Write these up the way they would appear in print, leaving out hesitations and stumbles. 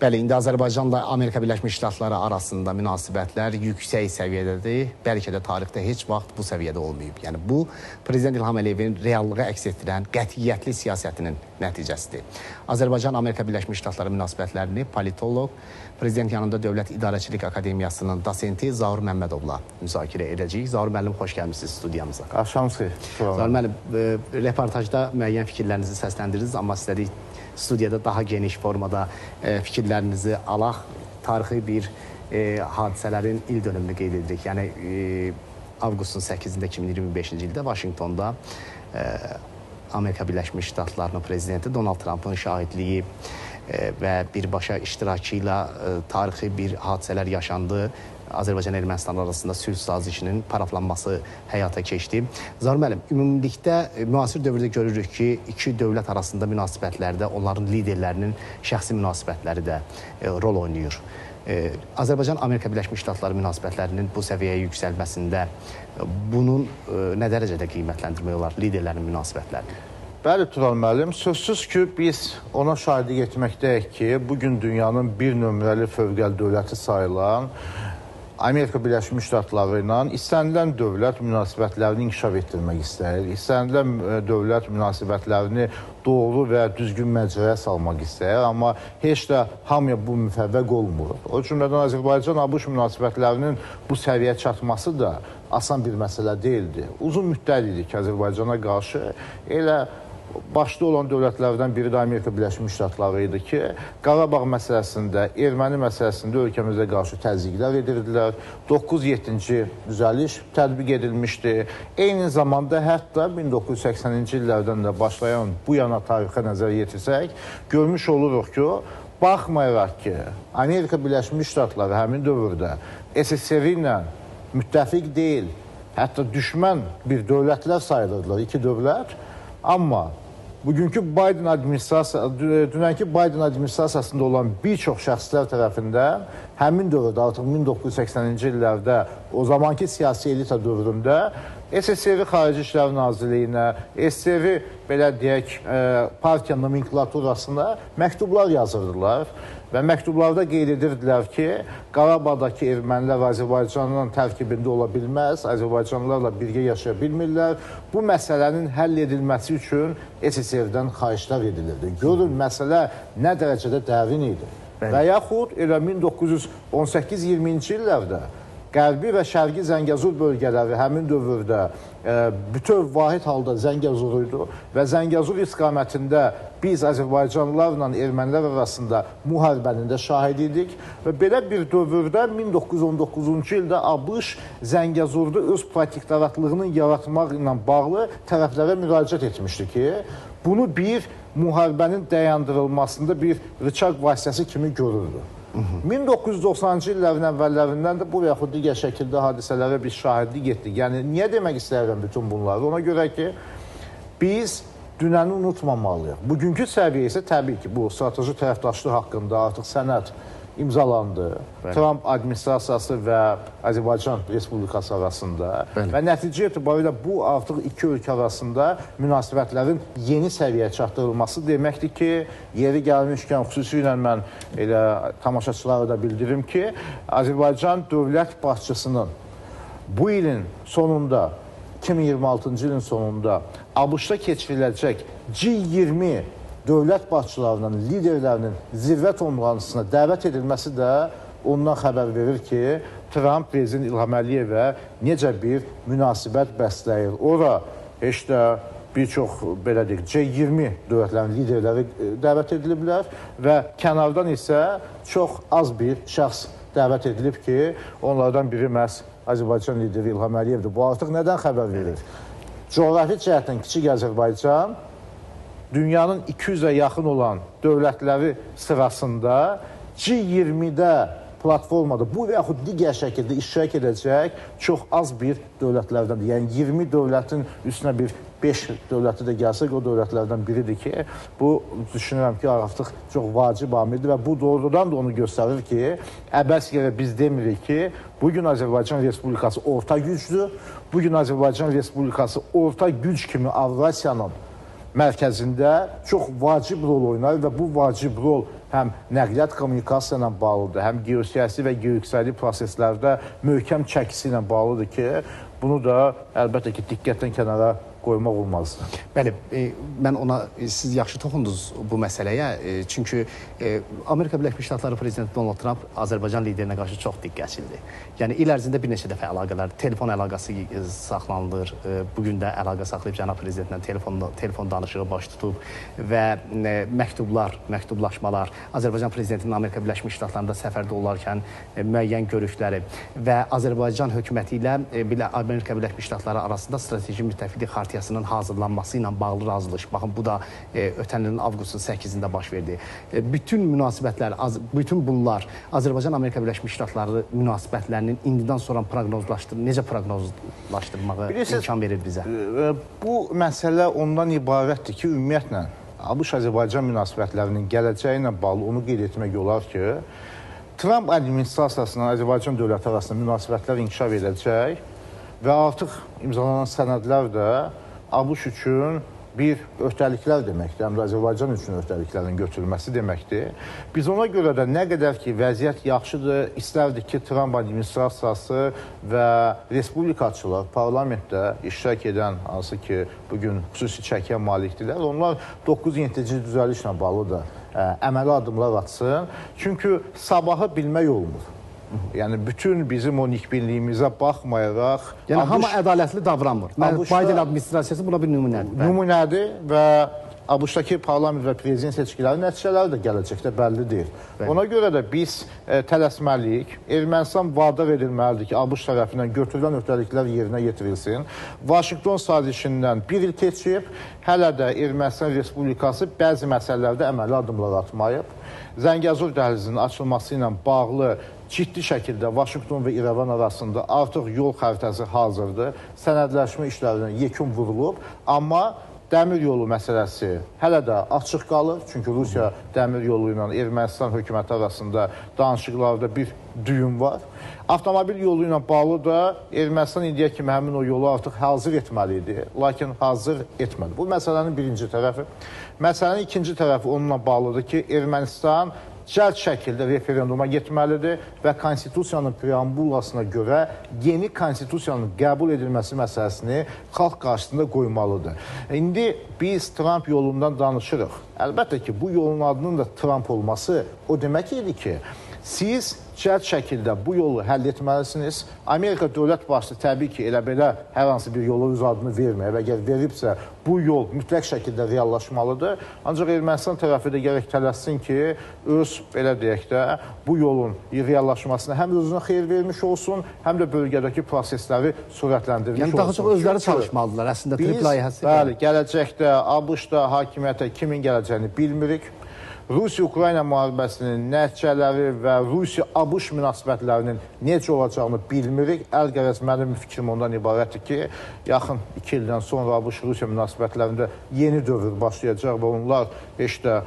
Bəli, indi Azərbaycanla Amerika Birləşmiş Ştatları arasında münasibətlər yüksək səviyyədədir. Bəlkə də tarixdə heç vaxt bu səviyyədə olmayıb. Yəni bu Prezident İlham Əliyevin reallığı əks etdirən qətiyyətli siyasətinin nəticəsidir. Azərbaycan-Amerika Birləşmiş Ştatları münasibətlərini politoloq, Prezident yanında Dövlət İdarəçilik Akademiyasının dosenti Zaur Məmmədovla müzakirə edəcəyik. Zaur müəllim, xoş gəlmişsiniz studiyamıza. Axşamınız xeyir. Zaur müəllim, reportajda müəyyən fikirlərinizi səsləndirdiniz, amma istədik studiyada daha geniş formada fikirlərinizi alaq. Tarixi bir hadisələrin il dönümünü qeyd edirik. Yəni, avqustun 8-də 2025-ci ildə Vaşinqtonda Amerika Birləşmiş Ştatlarının prezidenti Donald Trumpın şahidliyi və birbaşa iştirakı ilə tarixi bir hadisələr yaşandı. Azərbaycan-Ermənistan arasında sülh sazişinin paraflanması həyata keçdi. Zaur müəllim, ümumilikdə müasir dövrdə görürük ki, iki dövlət arasında münasibətlərdə onların liderlərinin şəxsi münasibətləri də rol oynayır. Azərbaycan-Amerika Birləşmiş Ştatları münasibətlərinin bu səviyyəyə yüksəlməsində bunun nə dərəcədə qiymətləndirmək olar, liderlərin münasibətlərini? Bəli, Turan müəllim, sözsüz ki, biz ona şahidlik etməkdəyik ki, bugün dünyanın bir nömrəli fövqəli dövləti sayılan Amerika Birləşmiş Ştatları ilə istənilən dövlət münasibətlərini inkişaf etdirmək istəyir, istənilən dövlət münasibətlərini doğru və düzgün məcraya salmaq istəyir, amma heç də hamıya bu müfəvvəq olmur. O cümlədən Azərbaycan-ABŞ münasibətlərinin bu səviyyə çatması da asan bir məsələ deyildi. Uzun müddət idi ki, Azərbaycana qarşı elə başda olan dövlətlərdən biri də Amerika Birləşmiş Ştatları idi ki, Qarabağ məsələsində, erməni məsələsində ölkəmizə qarşı təzyiqlər edirdilər. 9-7-ci düzəliş tətbiq edilmişdi. Eyni zamanda hətta 1980-ci illərdən də başlayan bu yana tarixə nəzər yetirsək, görmüş oluruq ki, baxmayaraq ki, Amerika Birləşmiş Ştatları həmin dövrdə SSR ilə müttəfiq deyil, hətta düşmən bir dövlətlər sayılırdılar, iki dövlət. Amma bugünkü Biden dünənki Biden administrasiyasında olan bir çox şəxslər tərəfindən həmin dövrdə, artıq 1980-ci illərdə, o zamanki siyasi elita dövründə SSR Xarici İşlər Nazirliyinə, SSR belə deyək, partiya nomenklaturasına məktublar yazırdılar. Və məktublarda qeyd edirdilər ki, Qarabağdakı ermənilər Azərbaycanın tərkibində ola bilməz, Azərbaycanlılarla birgə yaşaya bilmirlər. Bu məsələnin həll edilməsi üçün SSR-dən xahişlər edilirdi. Görün, məsələ nə dərəcədə dərin idi. Və yaxud elə 1918-20-ci illərdə Qərbi və Şərqi Zəngəzur bölgələri həmin dövrdə bütöv vahid halda Zəngəzur idi və Zəngəzur istiqamətində biz Azərbaycanlılarla ermənilər arasında müharibənin də şahid idik və belə bir dövrdə 1919-cu ildə ABŞ Zəngəzurda öz protektoratlığını yaratmaq ilə bağlı tərəflərə müraciət etmişdi ki, bunu bir müharibənin dayandırılmasında bir rıçaq vasitəsi kimi görürdü. 1990-cı illərin əvvəllərindən də bu və yaxud digər şəkildə hadisələrə biz şahidlik etdik. Yəni, niyə demək istəyirəm bütün bunları? Ona görə ki, biz dünəni unutmamalıyıq. Bugünkü səviyyə isə təbii ki, bu strateji tərəfdaşlıq haqqında artıq sənəd imzalandı. Trump administrasiyası və Azərbaycan Respublikası arasında və nəticə etibarilə bu artıq iki ölkə arasında münasibətlərin yeni səviyyəyə çatdırılması deməkdir ki, yeri gəlmişkən xüsusilə mən elə tamaşaçılara da bildirim ki, Azərbaycan dövlət başçısının bu ilin sonunda, 2026-cı ilin sonunda ABŞ-da keçiriləcək G20 dövlət başçılarının, liderlərinin zirvə toplantısına dəvət edilməsi də ondan xəbər verir ki, Trump prezident İlham Əliyevə necə bir münasibət bəsləyir. Ora heç də bir çox, belə deyək, G20 dövlətlərinin liderləri dəvət ediliblər və kənardan isə çox az bir şəxs dəvət edilib ki, onlardan biri məhz Azərbaycan lideri İlham Əliyevdir. Bu artıq nədən xəbər verir? Coğrafi cəhətdən Kiçik Azərbaycan dünyanın 200-ə yaxın olan dövlətləri sırasında G20-də platformada bu və yaxud digər şəkildə iştirak edəcək çox az bir dövlətlərdəndir. Yəni 20 dövlətin üstünə bir 5 dövləti də gəlsək, o dövlətlərdən biridir ki, bu düşünürəm ki, artıq çox vacib amildir və bu doğrudan da onu göstərir ki, əbəs yerə biz demirik ki, bugün Azərbaycan Respublikası orta gücdür. Bugün Azərbaycan Respublikası orta güc kimi Avrasiyanın mərkəzində çox vacib rol oynayır və bu vacib rol həm nəqliyyat kommunikasiya ilə bağlıdır, həm geosiyasi və geoiqtisadi proseslərdə möhkəm çəkisi ilə bağlıdır ki, bunu da əlbəttə ki, diqqətdən kənara qoymaq olmazdı. Bəli, mən ona, siz yaxşı toxundunuz bu məsələyə. Çünki Amerika Birləşmiş Ştatları Prezidenti Donald Trump Azərbaycan liderinə qarşı çox diqqətçilidir. Yəni, il ərzində bir neçə dəfə əlaqələr, telefon əlaqəsi saxlanılır. Bugün də əlaqə saxlayıb Cənab Prezidentlə telefon danışığı baş tutub və məktublaşmalar, Azərbaycan Prezidentinin Amerika Birləşmiş Ştatlarında səfərdə olarkən müəyyən görüşləri və Azərbaycan hökuməti ilə Amerika Birləşmiş Ştatları arasında strateji müttəfiqlik xartiyasının hazırlanması ilə bağlı razılıq. Baxın, bu da ötən ilin avqustun 8-də baş verdi. Bütün münasibətlər, bütün bunlar Azərbaycan-Amerika Birləşmiş Ştatları münasibətlərinin indidən sonra necə proqnozlaşdırmağı imkan verir bizə? Bu məsələ ondan ibarətdir ki, ümumiyyətlə, ABŞ-Azərbaycan münasibətlərinin gələcəyi ilə bağlı onu qeyd etmək olar ki, Trump administrasiyasının Azərbaycan dövləti arasında münasibətlər inkişaf edəcək və artıq imzalanan sənədlər də ABŞ üçün bir öhdəliklər deməkdir, həm də Azərbaycan üçün öhdəliklərin götürülməsi deməkdir. Biz ona görə də nə qədər ki, vəziyyət yaxşıdır, istərdik ki, Trump administrasiyası və respublikaçılar parlamentdə iştirak edən, hansı ki, bugün xüsusi çəkiyə malikdirlər, onlar 9-7-ci düzəlişlə bağlı da əməli addımlar atsın. Çünki sabahı bilmək olmur. Yəni, bütün bizim o nikbinliyimizə baxmayaraq... Yəni, hamı ədalətli davranmır. Biden administrasiyası buna bir nümunədir. Nümunədir və ABŞ-dakı parlament və prezident seçkiləri nəticələri də gələcəkdə bəlli deyil. Ona görə də biz tələsməliyik, Ermənistan vadar edilməlidir ki, ABŞ tərəfindən götürülən öhdəliklər yerinə yetirilsin. Vaşinqton sazişindən bir il keçib, hələ də Ermənistan Respublikası bəzi məsələlərdə əməli addımlar atmayıb. Zəngəzur dəhlizinin açılması ilə bağlı ciddi şəkildə Vaşinqton və İrəvan arasında artıq yol xəritəsi hazırdır. Sənədləşmə işlərinə yekun vurulub, amma dəmir yolu məsələsi hələ də açıq qalır. Çünki Rusiya dəmir yolu ilə Ermənistan hökuməti arasında danışıqlarda bir düyün var. Avtomobil yolu ilə bağlı da Ermənistan indiyə kimi həmin o yolu artıq hazır etməli idi, lakin hazır etmədi. Bu məsələnin birinci tərəfi. Məsələnin ikinci tərəfi onunla bağlıdır ki, Ermənistan cəld şəkildə referenduma getməlidir və konstitusiyanın preambulasına görə yeni konstitusiyanın qəbul edilməsi məsələsini xalq qarşısında qoymalıdır. İndi biz Trump yolundan danışırıq. Əlbəttə ki, bu yolun adının da Trump olması o demək idi ki, siz cəld şəkildə bu yolu həll etməlisiniz. Amerika dövlət başçısı təbii ki, elə belə hər hansı bir yola öz adını verməyib. Əgər veribsə, bu yol mütləq şəkildə reallaşmalıdır. Ancaq Ermənistan tərəfi də gərək tələssin ki, öz, belə deyək də, bu yolun reallaşmasına həm özünə xeyir vermiş olsun, həm də bölgədəki prosesləri sürətləndirmiş olsun. Yəni, daha çox özləri çalışmalıdırlar, əslində trip layihəsi. Bəli, gələcəkdə ABŞ-da hakimiyyətə kimin gələcəyini bilmirik. Rusiya-Ukrayna müharibəsinin nəticələri və Rusiya-ABŞ münasibətlərinin necə olacağını bilmirik. Əlqərəz mənim fikrim ondan ibarətdir ki, yaxın 2 ildən sonra ABŞ-Rusiya münasibətlərində yeni dövr başlayacaq və onlar heç də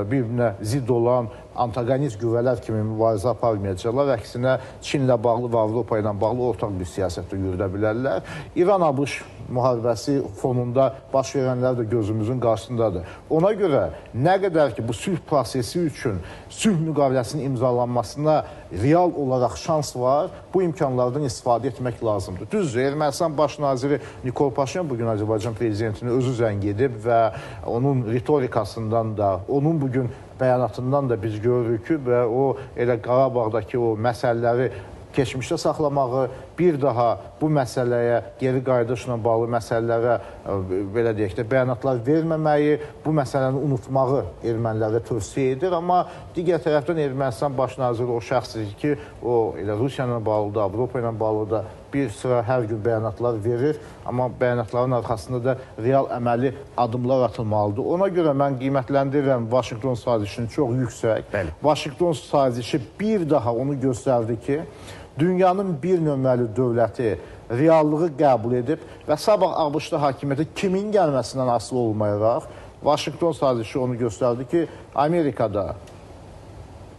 bir-birinə zidd olan antagonist qüvvələr kimi mübarizə aparmayacaqlar. Əksinə, Çinlə bağlı və Avropa ilə bağlı ortaq bir siyasətdə yürüdə bilərlər. İran-ABŞ müharibəsi fonunda baş verənlər də gözümüzün qarşısındadır. Ona görə nə qədər ki, bu sülh prosesi üçün sülh müqaviləsinin imzalanmasına real olaraq şans var, bu imkanlardan istifadə etmək lazımdır. Düzdür, Ermənistan baş naziri Nikol Paşinyan bugün Azərbaycan prezidentini özü zəng edib və onun ritorikasından da, onun bugün bəyanatından da biz görürük ki, və o elə Qarabağdakı o məsələləri keçmişdə saxlamağı, bir daha bu məsələyə, geri qayıdışla bağlı məsələlərə, belə deyək də, bəyanatlar verməməyi, bu məsələni unutmağı ermənilərə tövsiyə edir. Amma digər tərəfdən Ermənistan baş naziri o şəxsdir ki, o elə Rusiya ilə bağlı da, Avropa ilə bağlı da bir sıra hər gün bəyanatlar verir. Amma bəyanatların arxasında da real əməli addımlar atılmalıdır. Ona görə mən qiymətləndirirəm Vaşinqton sazişini çox yüksək. Bəli. Vaşinqton sazişi bir daha onu göstərdi ki, dünyanın bir nömrəli dövləti reallığı qəbul edib və sabah ABŞ-da hakimiyyətə kimin gəlməsindən asılı olmayaraq, Vaşinqton sazişi onu göstərdi ki, Amerikada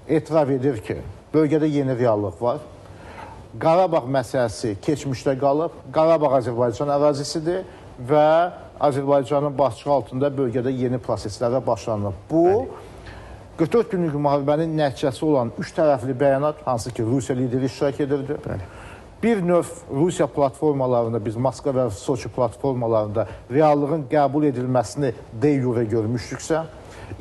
etiraf edir ki, bölgədə yeni reallıq var. Qarabağ məsələsi keçmişdə qalıb, Qarabağ Azərbaycan ərazisidir və Azərbaycanın başçılığı altında bölgədə yeni proseslərə başlanıb. Bu, 44 günlük müharibənin nəticəsi olan 3 tərəfli bəyanat, hansı ki, Rusiya lideri iştirak edirdi. Bir növ Rusiya platformalarında, biz Moskva və Soçi platformalarında reallığın qəbul edilməsini de yure görmüşdüksə,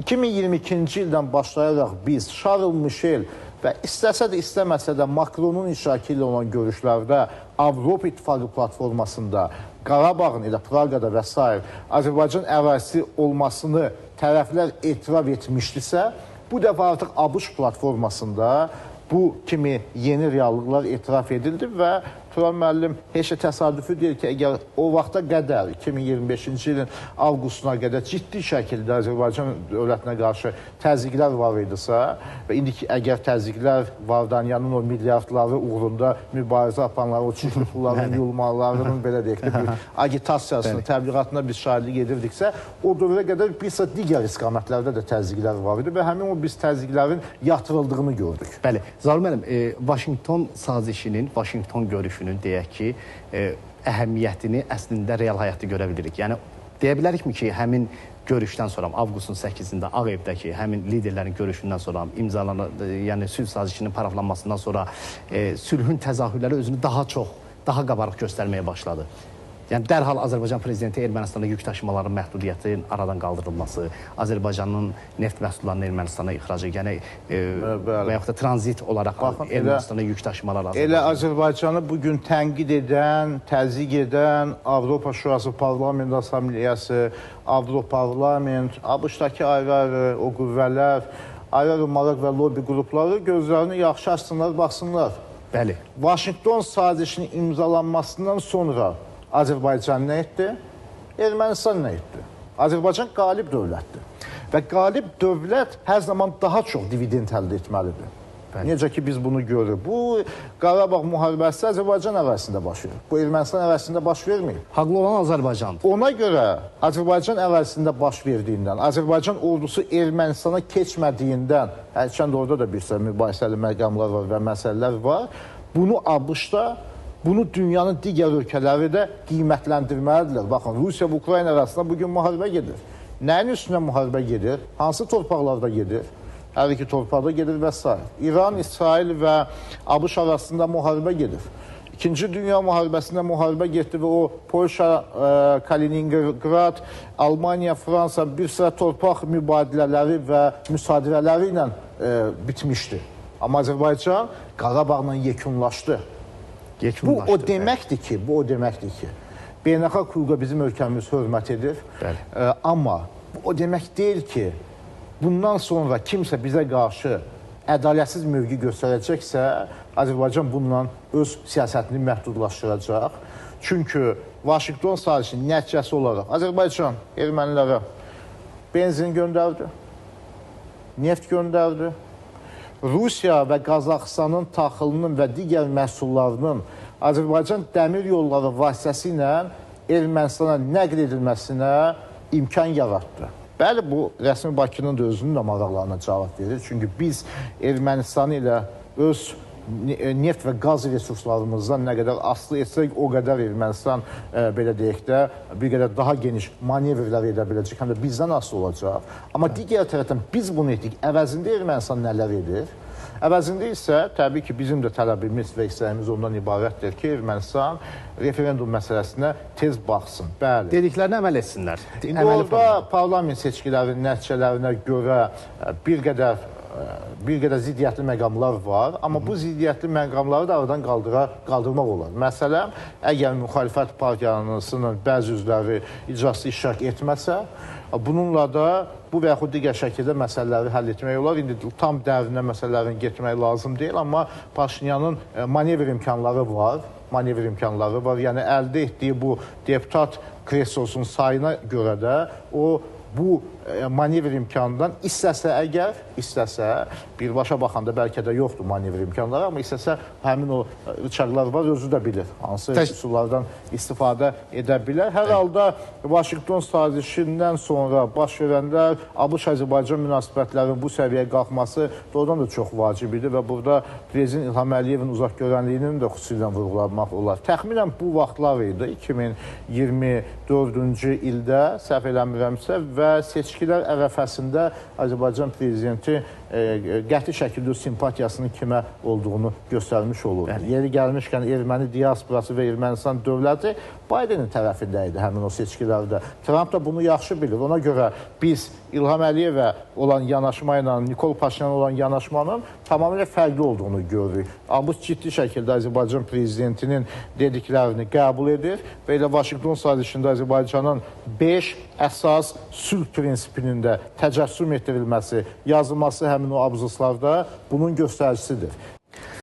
2022-ci ildən başlayaraq biz Charles Michel və istəsə də istəməsə də Macronun iştirakı ilə olan görüşlərdə Avropa İttifaqı platformasında Qarabağın elə Praqada və s. Azərbaycan ərazisi olmasını tərəflər etiraf etmişdisə, bu dəfə artıq ABŞ platformasında bu kimi yeni reallıqlar etiraf edildi və Turan müəllim heç də təsadüfü deyil ki, əgər o vaxta qədər, 2025-ci ilin avqustuna qədər ciddi şəkildə Azərbaycan dövlətinə qarşı təzyiqlər var idisə və indiki əgər təzyiqlər Vardanyanın o milyardları uğrunda mübarizə aparanları, o çirkli pulların yulmalarının belə deyək də bir agitasiyasını, təbliğatına biz şahidlik edirdiksə, o dövrə qədər bir sıra digər istiqamətlərdə də təzyiqlər var idi və həmin o biz təzyiqlərin yatırıldığını gördük. Bəli, Zaur müəllim, Vaşinqton sazişinin, Vaşinqton görüşünün deyək ki, əhəmiyyətini əslində real həyatda görə bilirik. Yəni, deyə bilərikmi ki, həmin görüşdən sonra, avqustun 8-də Ağ Evdəki həmin liderlərin görüşündən sonra, yəni sülh sazişinin paraflanmasından sonra sülhün təzahürləri özünü daha çox, daha qabarıq göstərməyə başladı. Yəni, dərhal Azərbaycan prezidenti Ermənistanda yük daşımaların məhdudiyyətinin aradan qaldırılması, Azərbaycanın neft məhsullarının Ermənistana ixracı, yəni və yaxud da tranzit olaraq Ermənistana yük daşımalar azalır. Elə Azərbaycanı bugün tənqid edən, təzyiq edən Avropa Şurası Parlament Assambleyası, Avroparlament, ABŞ-dakı ayrı-ayrı o qüvvələr, ayrı-ayrı maraq və lobby qrupları gözlərini yaxşı açsınlar, baxsınlar. Bəli. Vaşinqton sazişinin imzalanmasından sonra Azərbaycan nə etdi? Ermənistan nə etdi? Azərbaycan qalib dövlətdir. Və qalib dövlət hər zaman daha çox dividend əldə etməlidir. Necə ki, biz bunu görürük. Bu, Qarabağ müharibəsi Azərbaycan ərazisində baş verir. Bu, Ermənistan ərazisində baş verməyib. Haqlı olan Azərbaycandır. Ona görə Azərbaycan ərazisində baş verdiyindən, Azərbaycan ordusu Ermənistana keçmədiyindən, hərçənd orada da bir sıra mübahisəli məqamlar var və məsələlər var, bunu ABŞ-da, bunu dünyanın digər ölkələri də qiymətləndirməlidirlər. Baxın, Rusiya və Ukrayna arasında bugün müharibə gedir. Nəyin üstünə müharibə gedir? Hansı torpaqlarda gedir? Hər iki torpaqda gedir və s. İran, İsrail və ABŞ arasında müharibə gedir. İkinci Dünya müharibəsində müharibə getdi və o Polşa, Kaliningrad, Almaniya, Fransa bir sıra torpaq mübadilələri və müsadirələri ilə bitmişdi. Amma Azərbaycan Qarabağla yekunlaşdı. Bu o deməkdir ki, beynəlxalq hüquqa bizim ölkəmiz hörmət edir. Amma bu o demək deyil ki, bundan sonra kimsə bizə qarşı ədalətsiz mövqe göstərəcəksə, Azərbaycan bununla öz siyasətini məhdudlaşdıracaq. Çünki Vaşinqton sazişinin nəticəsi olaraq Azərbaycan ermənilərə benzin göndərdi, neft göndərdi. Rusiya və Qazaxıstanın taxılının və digər məhsullarının Azərbaycan dəmir yolları vasitəsilə Ermənistana nəql edilməsinə imkan yaratdı. Bəli, bu rəsmi Bakının da özünün də maraqlarına cavab verir. Çünki biz Ermənistan ilə öz neft və qaz resurslarımızdan nə qədər asılı etsək, o qədər Ermənistan, belə deyək də, bir qədər daha geniş manevrlər edə biləcək, həm də bizdən asılı olacaq. Amma digər tərəfdən biz bunu etdik, əvəzində Ermənistan nələr edir? Əvəzində isə təbii ki, bizim də tələbimiz və istəyimiz ondan ibarətdir ki, Ermənistan referendum məsələsinə tez baxsın. Bəli. Dediklərini əməl etsinlər. İndi orada parlament seçkilərinin nəticələrinə görə bir qədər ziddiyyətli məqamlar var, amma bu ziddiyyətli məqamları da aradan qaldırmaq olar. Məsələn, əgər müxalifət partiyasının bəzi üzvləri icrası iştirak etməsə, bununla da bu və yaxud digər şəkildə məsələləri həll etmək olar. İndi tam dərinə məsələlərin getmək lazım deyil, amma Paşinyanın manevr imkanları var. Yəni əldə etdiyi bu deputat kreslosunun sayına görə də o bu manevr imkanından istəsə əgər, birbaşa baxanda bəlkə də yoxdur manevr imkanları, amma istəsə həmin o rıçaqlar var, özü də bilir. Hansı üsullardan istifadə edə bilər. Hər halda Vaşinqton sazişindən sonra baş verəndə ABŞ-Azərbaycan münasibətlərinin bu səviyyəyə qalxması doğrudan da çox vacib idi və burada Prezident İlham Əliyevin uzaqgörənliyinin də xüsusilə vurğulamaq olar. Təxminən bu vaxtlar idi, 2024-cü ildə, səhv eləmirəmsə, və seçkilər ərəfəsində Azərbaycan prezidenti qəti şəkildə simpatiyasının kimə olduğunu göstərmiş olur. Yeri gəlmişkən erməni diasporası və Ermənistan dövləti Bidenin tərəfində idi həmin o seçkilərdə. Trump da bunu yaxşı bilir. Ona görə biz İlham Əliyevə olan yanaşma ilə Nikol Paşinyana olan yanaşmanın tamamilə fərqli olduğunu görürük. ABŞ ciddi şəkildə Azərbaycan prezidentinin dediklərini qəbul edir və elə Vaşinqton sazişində Azərbaycanın 5 əsas sülh prinsipinin də təcəssüm etdirilməsi, yazılması həmin o abzuslarda bunun göstəricisidir.